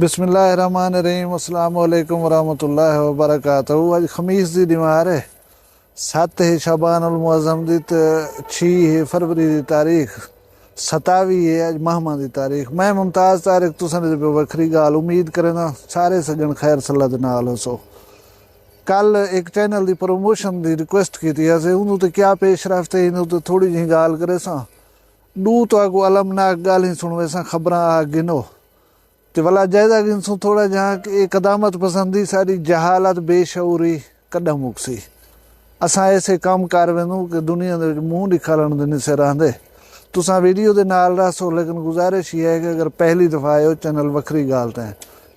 बिस्मिल्लाहिर्रहमानिर्रहीम अस्सलाम वालेकुम वरहमतुल्लाहि वबरकातहू। अज खमीस की दीवार है 7 है शाबान उल मुअज़्ज़म दी 6 है फरवरी की तारीख 27 है अज महमा की तारीख। मैं मुमताज़ तारिक तुसां दे वखरी गाल उम्मीद करना सारे सज्जन खैर सल्ला दे नाल हो। कल एक चैनल की प्रमोशन की रिक्वेस्ट की उन्होंने तो क्या पेशरफ्त है इन्हों तो थोड़ी जी गाल करे सा डू तो आगू अलमनाक गाल ही सुनवे सा खबर आ गिनो तो वाला जायदा गिनसूं थोड़ा जहाँ कि कदामत पसंदी सारी जहालत बेशऊरी कदम मुकसी असा ऐसे काम कर वूँ कि दुनिया के मूँह दिखाने दिन से रहते तुसा वीडियो के नाल रसो। लेकिन गुजारिश ये है कि अगर पहली दफ़ा आयो चैनल वखरी गाल तो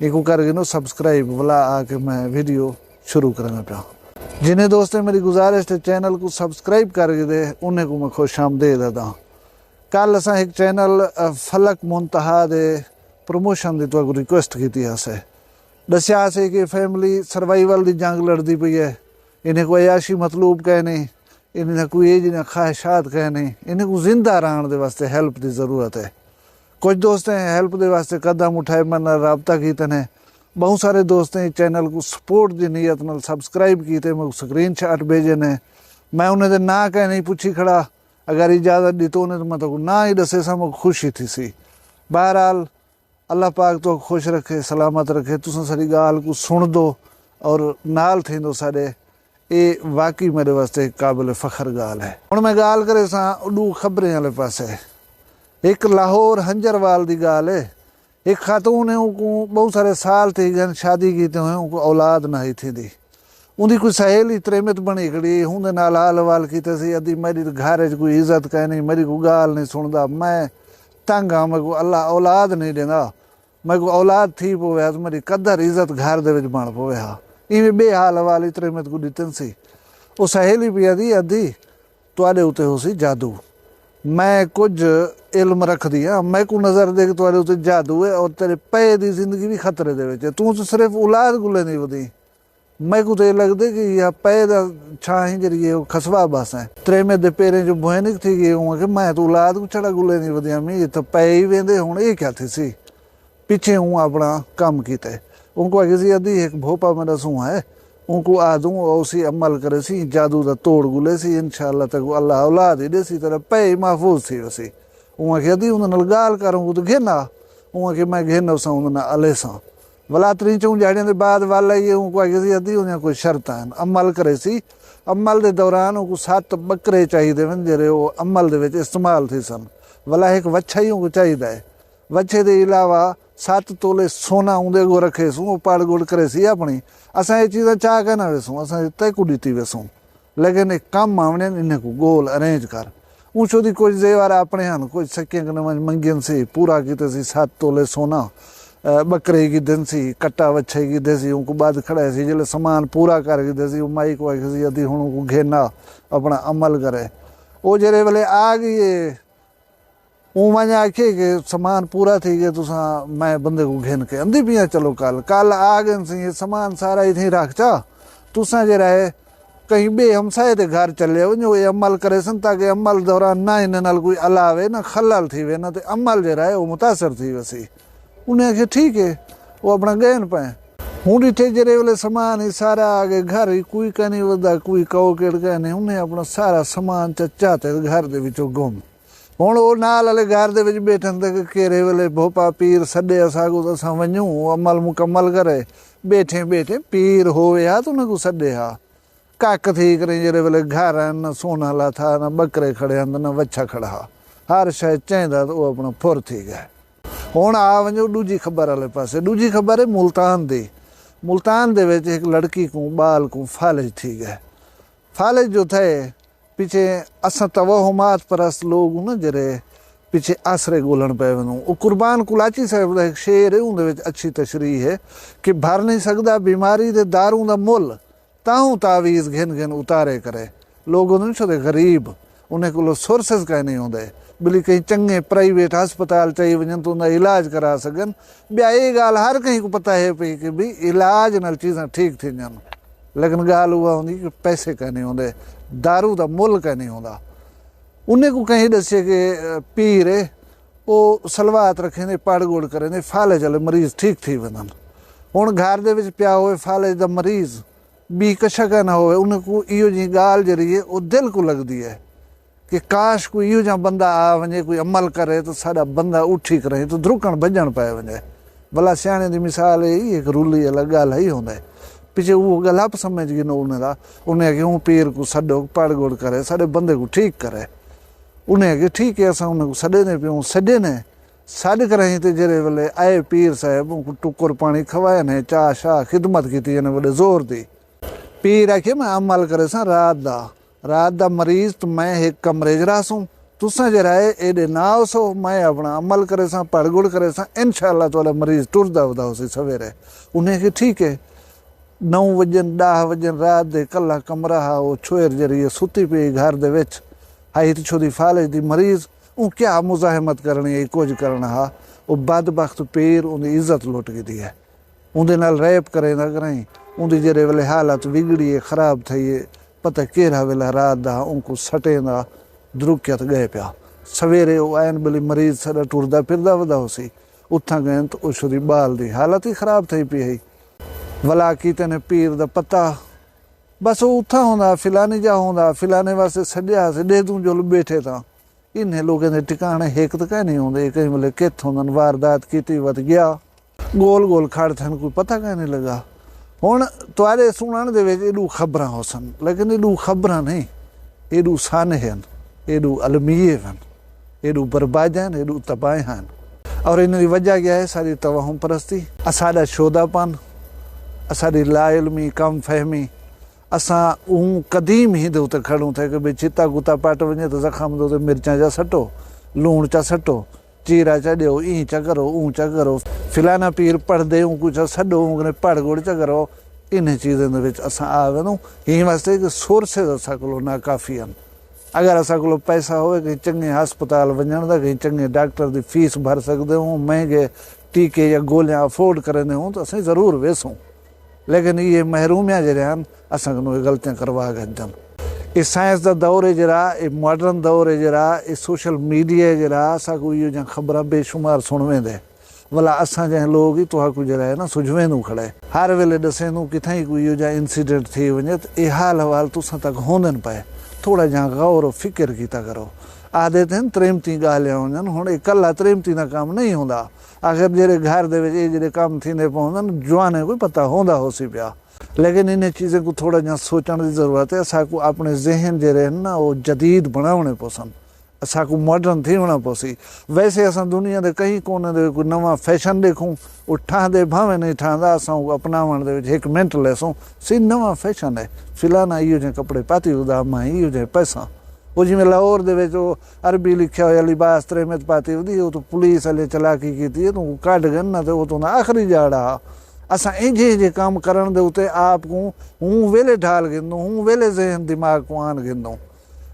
एक कर गिनो सब्सक्राइब वाला आके मैं वीडियो शुरू करना पाया। जिन्हें दोस्तों मेरी गुजारिश है चैनल को सब्सक्राइब करके दे उन्हें को मैं खुश आमदीद देता। कल असा एक चैनल फलक मुंतहा दे प्रमोशन की तो रिक्वेस्ट की दसिया से कि फैमिली सर्वाइवल की जंग लड़ती पई है। इन्हें कोई अयाशी मतलूब कह नहीं, इन्हें कोई एज ने ख्वाहिशात कह नहीं, इन्हें को जिंदा रहने के वास्ते हेल्प की ज़रूरत है। कुछ दोस्त हैं हेल्प के वास्ते कदम उठाए मन रबता किए ने। बहुत सारे दोस्त हैं चैनल को सपोर्ट की नीयत नाल सब्सक्राइब किए मैं स्क्रीन शॉट भेजे ने। मैं उन्हें ना कह नहीं पूछी खड़ा अगर इजाज़त दी तो उन्हें मतलब ना ही दसे सा मुझे खुशी थी सी। बहरहाल अल्लाह पाक तो खुश रखे सलामत रखे। तुम सारी गाल को सुन दो और नाल थी दो सारे ये वाकई मेरे वास्ते काबिल फ़ख्र गाल है। हुण मैं गाल करे सा डू खबरें वाले पासे। एक लाहौर हंजरवाल की गाल है। एक खातून है उनको बहुत सारे साल थे गन शादी की हुए उनको औलाद ना ही थी दी। उनकी कोई सहेली त्रेमित बनी खड़ी उनके नाल हाल वाल किते सी अद्धी मेरी घर च कोई इज्जत कह नहीं, मेरी कोई गाल नहीं सुनता, मैं तंग हाँ, मैं को अल्लाह औलाद नहीं देता, मैं को औलाद थी पवे तो मेरी कदर इज्जत घर दे विच बन पवे हा। इवें बे हाल वाली त्रेमित को दितन सी। वो सहेली भी आदि अद्धी तुआडे उत्ते हो सी जादू। मैं कुछ इल्म रखदी हाँ, मैं को नज़र दे कि तुआडे उत्ते जादू है और तेरे पे दी जिंदगी भी खतरे दे विच है। तू तो सिर्फ औलाद गुले नहीं वधी। मैं को तो ये लगदे कि यह पे दा छा ही जरिए खसवा बस है त्रेमे दे पेरें जो भयानक थी गई हूँ कि मैं तो औलाद को चढ़ा गुले नहीं वधिया मैं ये तो पे ही वेंदे हुण ये क्या थी सी। पीछे हूँ अपना काम किते उनको आगे सी अद्धी एक भोपा मेरा सू है उनको आ दूँ और उसी अमल करे सी जादू का तोड़ गुले सी इंशाअल्लाह तक अल्लाह औलाद ही दे सी तरह पे ही महफूज थी वसी। उहाँ के अद्धी उन्हें गाल करूँ तो घेना उहाँ के मैं घेना सा उन्हें अले सा भला 3-4 झाड़ियों के बाद वाला ये उनको आगे सी अद्धी उन्हें कोई शर्त है अमल करे सी। अमल के दौरान उनको 7 बकरे चाहिए जे वो अमल के इस्तेमाल थी सन। भला एक वच्छा ही उनको चाहिए है। वच्छे के अलावा 7 तोले सोना उन्दे को रखे सूँ पड़ गुड़ करे सी अपनी। असा ये चीज़ा चाह के ना वेसूँ असा तय को दी वेसूँ लेकिन एक कम आवने इन्हें को गोल अरेंज कर ऊँचो दी कुछ जेवर अपने हैं कुछ सकियन मंगियन से पूरा किते सी 7 तोले सोना बकरे की दिन सी कट्टा वच्छे की दे सी उनको बाद खड़े सी जल्द समान पूरा करके दे सी माई को आखी अद्धी हूँ को घेना अपना अमल करे वो जरे वेले आ गई मैं आखे कि समान पूरा थी गया तुसा मैं बंदे को घेन के अंधी पिया चलो कल कल आ गए सी समान सारा इतनी रख चा तुसा जे रहे कहीं बे हमसाए ते घर चले वञो ये अमल करे सन ताकि अमल दौरान ना इन नाल कोई अलावे ना खलल थी वे ना ते अमल जे रहे वो मुतासर थी वसी। उन्हें आखे ठीक है वो अपना गहन पाए हूँ डिठे जरे वेले समान ही सारा आ गए घर ही कोई कह नहीं वदा कोई कहो केड़ कह नहीं उन्हें अपना सारा समान चचा ते घर दे विचों गुम। हुण वो नाल वाले घर दे विच बैठन ते केरे वेले भोपा पीर सॾे असांखो त असां वञूं अमल मुकम्मल करे बैठे बैठे पीर होवे हा त उन को सॾे हा कक थी करे जहिड़े वेले घर आहिनि न सोना लाथा न बकरे खड़े आहिनि न वच्छा खड़ा हा हर शइ चईंदा त उहो अपना फुर थी गए। हुण आ वञो दूजी ख़बर वाले पासे। दूजी ख़बर है मुल्तान दी। मुल्तान दे विच एक लड़की को बाल को फालिज थी गए। फालिज जो थे पीछे असां तवहुमात परस्त लोग न जरे पीछे आसरे गोलन पे वञूं। वो कुर्बान कुलाची साहब का एक शेर है उनके विच अच्छी तशरीह है कि भर नहीं सकता बीमारी दे दारू का मुल ताऊं तावीज़ घिन घिन उतारे करे लोग उन्हें छो गरीब उन्हें को सोर्सिस कह नहीं होंगे बिली कहीं चंगे प्राइवेट हस्पताल चाहिए वजन तो उनका इलाज करा सकन। ब्या ये गाल हर कहीं को पता है पी कि भी इलाज नाल चीज़ां ठीक थी जन लेकिन गाल हुआ होंगी कि पैसे कह नहीं होंगे दारू का मुल कह नहीं होंदा। उन्हें को कहीं दसे कि पीर है ਉਹ ਸਲਵਾਤ ਰੱਖੇ ਪੜ ਗੋੜ ਕਰੇ ਨੇ ਫਾਲਜ ਵਾਲੇ ਮਰੀਜ਼ ਠੀਕ ਥੀ ਵञनि। ਹੁਣ ਘਰ ਦੇ ਵਿੱਚ ਪਿਆ ਹੋਵੇ ਫਾਲਜ ਦਾ ਮਰੀਜ਼ ॿी का शक न होवे, उन को इहो जी ॻाल्हि जहिड़ी वो दिल को लगदी है कि काश कोई इहो जा बंदा आ वञे, कोई अमल करे तो साडा बंदा उठी करे तो ध्रुकण भॼण पाए वञे। भला सियाणे दी मिसाल ही एक रूली अलग ॻाल्हि ही हुंदे पिछे उहो गलप समझ गिनो उन के हूँ पीर को सॾो पड़ गोड़ करे साडे बंदे को ठीक करे। उन के ठीक है असां उन को सॾे पियूं सॾे ने साॾे कराई ते जहिड़े वेले आए पीर साहिब उनको टुकुर पाणी खवाए ने चाह शाह ख़िदमत की थी वॾे ज़ोर दी। पीर आखे मैं अमल करे सा रात दा मरीज तो मैं एक कमरे च रहासूं तुसां जरा एडे ना आओसो मैं अपना अमल करे सा पड़ गुड़ करे सा इंशाअल्लाह तो मरीज टुरदा वदाओसी सवेरे। उन्हें के ठीक है 9 वजन 10 वजन रात दे कला कमरा हा वो छुएर जरिए सुती पई घर दे विच हाई तो छोदी फालज दी मरीज ऊ क्या मुजाहिमत करनी है कुछ करना हा वो बदबख्त पीर उनकी इज्जत लुट गई है उनके नाल रैप करे ना कराई उनकी जेरे वेले हालत बिगड़ी है खराब थी है पता केड़ा वेला रात दा उनको सटेंदा द्रुक्यत गए पिया सवेरे वो आयन बली मरीज सदा टुरदा फिरदा वदा होसी उथा गए तो उसकी बाल दी हालत ही खराब थी पी है। भला कीते ने पीर दा पता बस वो उथा होंदा फिलानी जा होंदा फिलाने वास्ते सड्या से दे दूं जो बैठे था इन्हें लोगों के टिकाने हेक तो कहीं नहीं होंगे कहीं बोले कित होंदन वारदात की वत गया गोल गोल खड़ थे कोई पता कहीं नहीं लगा। हुण तुआरे सुनण दे विच एडू खबरां होसन लेकिन एडू खबरां नहीं एडू साने हैं एडू अलमीए हैं एडू बर्बाद हैं एडू तबाह हैं और इनकी वजह क्या है सारी तवाहुम परस्ती असाडा शोदापन असाडी लाइल्मी कम फहमी असां कदीम ही दे उते खड़ूं थे कि भाई चिता गुता पाट वञे तो जख़म दे मिर्चा जा सटो लूण चा सटो चीरा चा ॾियो ई चा करो ऊँ चा करो फिलाना पीर पढ़दे कुछ सॾो ऊँ पढ़ गुड़ चा करो इन चीज़न दे असां आ वञूं हिन वास्ते कि सोर्सिस असां कोल नाकाफ़ी आहिनि। अगर असां कोल पैसा होवे कहीं चंगे हस्पताल वञण दा कहीं चंगे डॉक्टर दी फीस भर सकदे हूँ महंगे टीके या गोलियां अफोर्ड करंदे हूँ तो असीं ज़रूर वेसूं लेकिन ये महरूमिया जहिड़े आहिनि असांखे ग़लतियां करवा गॾजनि। ये साइंस दा दौर है जरा ये मॉडर्न दौर है जरा ये सोशल मीडिया है जरा असांखे इहो जा ख़बर बेशुमार सुणवेंदे भला असां जंहिं लोग ही तुहां जरा है ना सुझवेंदू खड़े हर वेले ॾसेंदू किथां ई कोई इहो जा इंसिडेंट थी वञे तो ये हाल हवाल तुसां तक होंदन पाए थोड़ा जा गौर फिक्र कीता करो आदे थे त्रेमती ॻाल्हियां वञनि हुण कल्ला त्रेमती ना काम नहीं होंदा आखिर जहिड़े घर दे विच जहिड़े कम थींदे पवंदन जवाने कोई पता होंदा होसी पिया लेकिन इन चीज़ें को थोड़ा जा सोचण की ज़रूरत है असांको अपने जहन जहिड़े ना वो जदीद बनावणे पवसन असांको मॉडर्न थी वञणो पवसी। वैसे असां दुनिया दे कहीं कोने दे कोई नवा फैशन देखूं वो ठहंदे भावें नहीं ठहंदा असां अपनावण दे विच हिकु मिंट लेसूं सी नवा फैशन है फिलाना इहो जे कपड़े पाती वदा मां इहो जे पैसा वो जिमें लाहौर दे विच अरबी लिखिया हुआ लिबास त्रेमत पाती वदी वो तो पुलिस वाले चलाकी की थी तो कढ गन ना तो वो तो आखिरी जाड़ा असां इंजे काम करण दे उते आप को हूँ वेले ढाल गिंदूं हूँ वेले जहन दिमाग को आन गिंदूं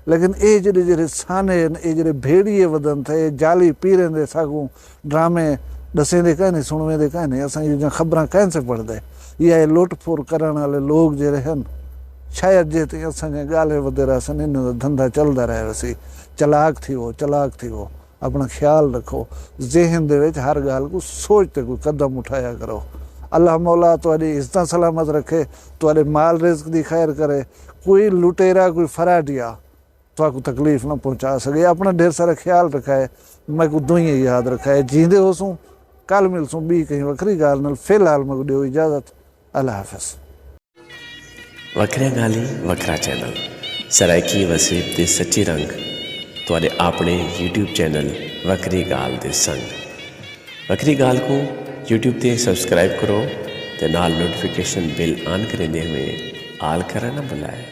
लेकिन ये जड़े जड़े साने ये जड़े भेड़िए वदन थे जाली पीरेंदे सागू ड्रामे दसेंदे कहीं नहीं सुनवेंदे कहीं नहीं असां ये खबर कहीं से पढ़दे ये लुट फुर करण वाले लोग जड़े हैं शायद जे ते असांजे ॻाल्हि वधेरा असन इन धंधा चलदा रहे वसी चलाक थी वो अपना ख्याल रखो जहन दे विच हर ॻाल्हि को सोचते कोई कदम उठाया करो। अल्लाह मौला तुहाडी इज़्ज़त सलामत रखे तुहाडे माल रिज़्क दी खैर करे कोई लुटेरा कोई फराटिया तुहाको तकलीफ़ न पहुँचा सके अपना ढेर सारा ख्याल रखाए मैं को दुई याद रखाए जींदे होसूं कल मिलसूं ॿी कहीं वखरी ॻाल्हि नाल फ़िलहाल मैं ॾियो इजाज़त अल्लाह हाफ़िज़। वखरिया गाली वखरा चैनल सराइकी वसीब दे सच्ची रंग तुहाडे अपने यूट्यूब चैनल वखरी गाल दे संग वखरी गाल को यूट्यूब ते सब्सक्राइब करो ते नाल नोटिफिकेशन बिल ऑन करेंदे हुए आल करा ना बुलाए।